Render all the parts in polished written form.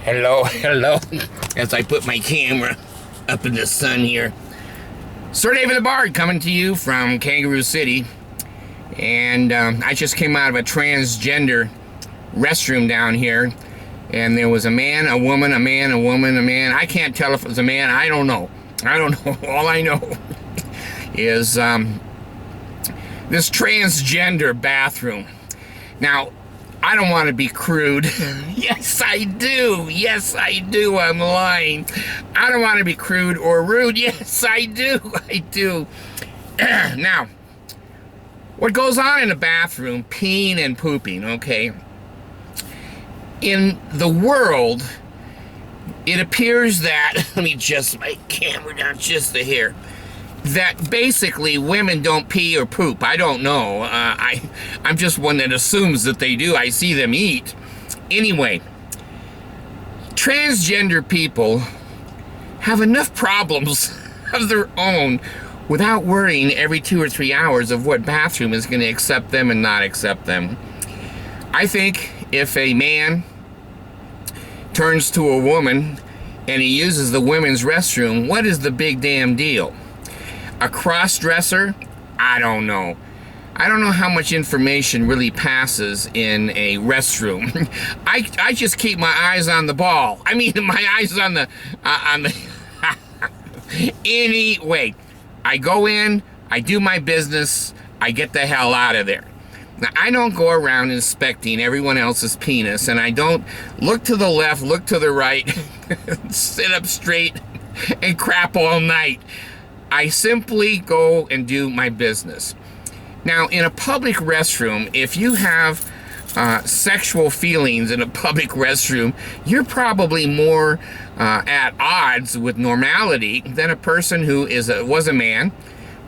Hello, as I put my camera up in the sun here. Sir David the Bard coming to you from Kangaroo City. And I just came out of a transgender restroom down here. And there was a man, a woman, a man, a woman, a man. I can't tell if it was a man. I don't know. All I know is this transgender bathroom. Now, I don't want to be crude. Yes, I do. I'm lying. I don't want to be crude or rude. Yes, I do. Now, what goes on in a bathroom, peeing and pooping, okay? In the world, it appears that, let me adjust my camera down just a hair, that basically women don't pee or poop. I don't know. I'm just one that assumes that they do. I see them eat. Anyway, transgender people have enough problems of their own without worrying every 2 or 3 hours of what bathroom is going to accept them and not accept them. I think if a man turns to a woman and he uses the women's restroom, what is the big damn deal? A cross-dresser? I don't know. I don't know how much information really passes in a restroom. I just keep my eyes on the ball. I mean, my eyes on the anyway, I go in, I do my business, I get the hell out of there. Now, I don't go around inspecting everyone else's penis, and I don't look to the left, look to the right, sit up straight, and crap all night. I simply go and do my business. Now, in a public restroom, if you have sexual feelings in a public restroom, you're probably more at odds with normality than a person who was a man,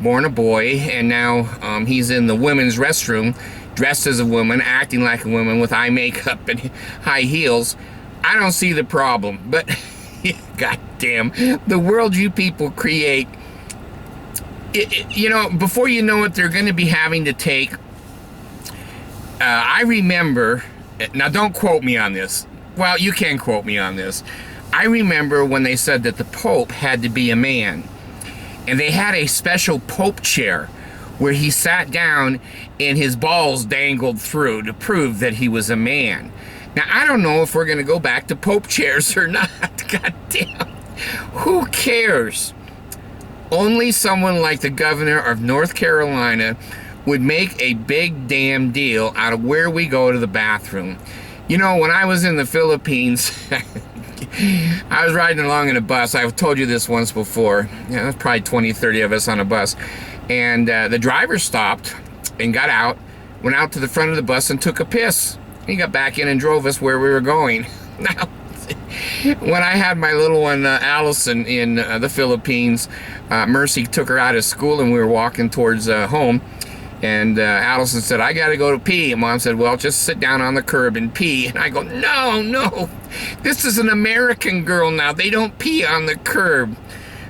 born a boy, and now he's in the women's restroom, dressed as a woman, acting like a woman with eye makeup and high heels. I don't see the problem, but goddamn, the world you people create. You know, before you know it, they're going to be having to take. I remember. Now, don't quote me on this. Well, you can quote me on this. I remember when they said that the Pope had to be a man. And they had a special Pope chair where he sat down and his balls dangled through to prove that he was a man. Now, I don't know if we're going to go back to Pope chairs or not. God damn. Who cares? Only someone like the governor of North Carolina would make a big damn deal out of where we go to the bathroom. You know, when I was in the Philippines, I was riding along in a bus. I've told you this once before. Yeah, there's probably 20, 30 of us on a bus. And the driver stopped and got out, went out to the front of the bus and took a piss. He got back in and drove us where we were going. Now, when I had my little one, Allison, in the Philippines, Mercy took her out of school and we were walking towards home. And Allison said, I got to go to pee. And Mom said, well, just sit down on the curb and pee. And I go, no. This is an American girl now. They don't pee on the curb.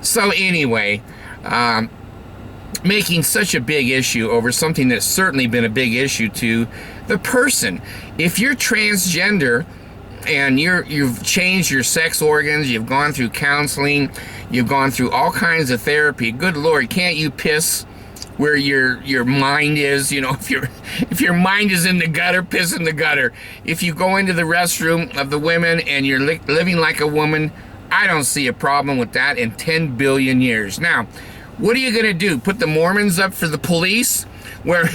So anyway, making such a big issue over something that's certainly been a big issue to the person. If you're transgender and you've changed your sex organs, you've gone through counseling, you've gone through all kinds of therapy, good Lord, can't you piss where your mind is? You know, if your mind is in the gutter, piss in the gutter. If you go into the restroom of the women and you're living like a woman, I don't see a problem with that in 10 billion years. Now, what are you going to do? Put the Mormons up for the police? Where,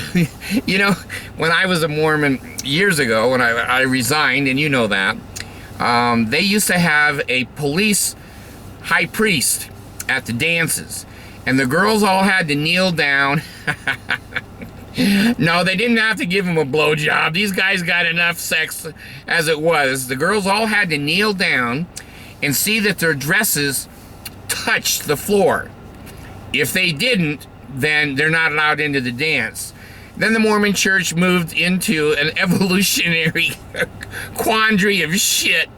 you know, when I was a Mormon years ago, when I resigned, and you know that, they used to have a police high priest at the dances. And the girls all had to kneel down. No, they didn't have to give him a blowjob. These guys got enough sex as it was. The girls all had to kneel down and see that their dresses touched the floor. If they didn't, then they're not allowed into the dance. Then the Mormon church moved into an evolutionary quandary of shit.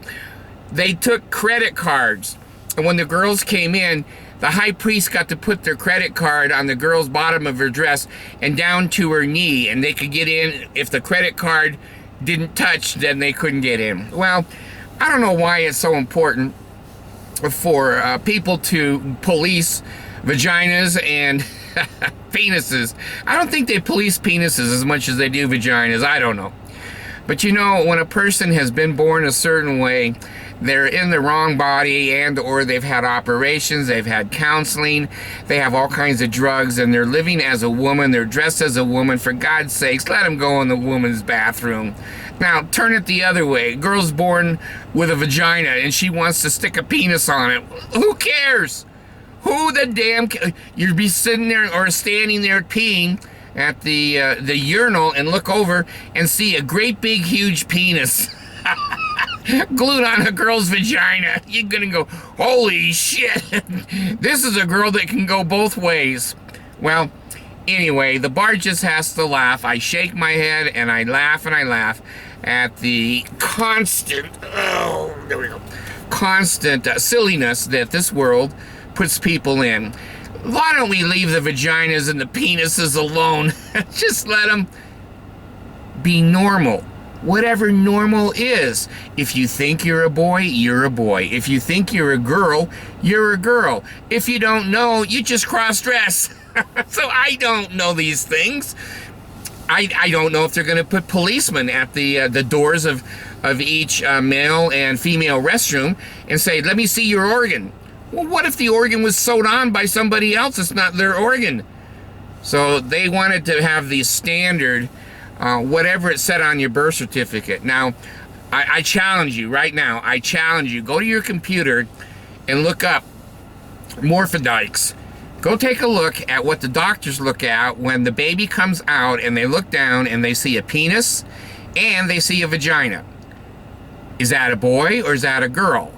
They took credit cards. And when the girls came in, the high priest got to put their credit card on the girl's bottom of her dress and down to her knee, and they could get in. If the credit card didn't touch, then they couldn't get in. Well, I don't know why it's so important for people to police vaginas and penises. I don't think they police penises as much as they do vaginas. I don't know. But you know, when a person has been born a certain way, they're in the wrong body, and or they've had operations, they've had counseling, they have all kinds of drugs, and they're living as a woman, they're dressed as a woman. For God's sakes, let them go in the woman's bathroom. Now, turn it the other way. Girl's born with a vagina, and she wants to stick a penis on it. Who cares? Who the damn... You'd be sitting there or standing there peeing at the urinal and look over and see a great big huge penis glued on a girl's vagina. You're gonna go, holy shit, this is a girl that can go both ways. Well, anyway, the bar just has to laugh. I shake my head and I laugh at the constant, constant silliness that this world puts people in. Why don't we leave the vaginas and the penises alone? Just let them be normal. Whatever normal is. If you think you're a boy, you're a boy. If you think you're a girl, you're a girl. If you don't know, you just cross-dress. So I don't know these things. I don't know if they're going to put policemen at the doors of each male and female restroom and say, let me see your organ. Well, what if the organ was sewed on by somebody else? It's not their organ. So they wanted to have the standard, whatever it said on your birth certificate. Now, I challenge you right now. I challenge you. Go to your computer and look up morphodikes. Go take a look at what the doctors look at when the baby comes out and they look down and they see a penis and they see a vagina. Is that a boy or is that a girl?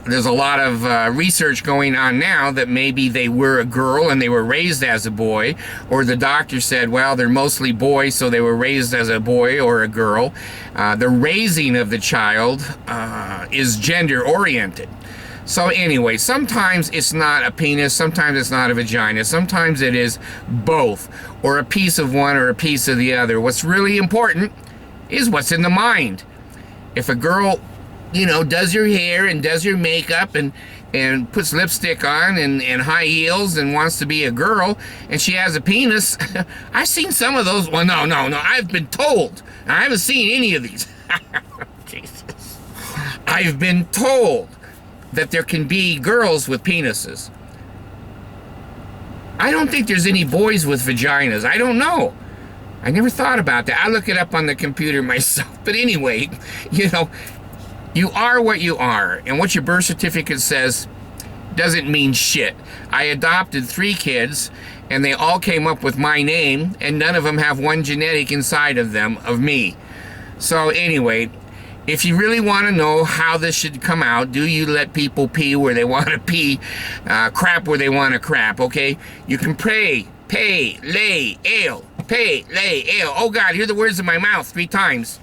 There's a lot of research going on now that maybe they were a girl and they were raised as a boy, or the doctor said, well, they're mostly boys, so they were raised as a boy or a girl. The raising of the child is gender oriented. So anyway, sometimes it's not a penis, sometimes it's not a vagina, sometimes it is both, or a piece of one or a piece of the other. What's really important is what's in the mind. If a girl, you know, does her hair and does her makeup and puts lipstick on and high heels and wants to be a girl and she has a penis, I've seen some of those. Well, no, I've been told. I haven't seen any of these. Jesus. I've been told that there can be girls with penises. I don't think there's any boys with vaginas. I don't know. I never thought about that. I look it up on the computer myself. But anyway, you know, you are what you are, and what your birth certificate says doesn't mean shit. I adopted 3 kids, and they all came up with my name, and none of them have one genetic inside of them of me. So anyway, if you really want to know how this should come out, do you let people pee where they want to pee, crap where they want to crap, okay? You can pray, pay, lay, ale, pay, lay, ale. Oh God, hear the words of my mouth 3 times.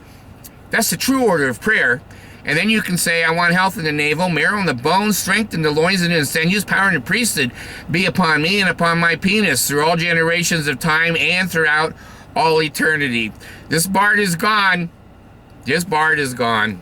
That's the true order of prayer. And then you can say, I want health in the navel, marrow in the bones, strength in the loins and in the sinews, power in the priesthood be upon me and upon my penis through all generations of time and throughout all eternity. This Bart is gone. This Bart is gone.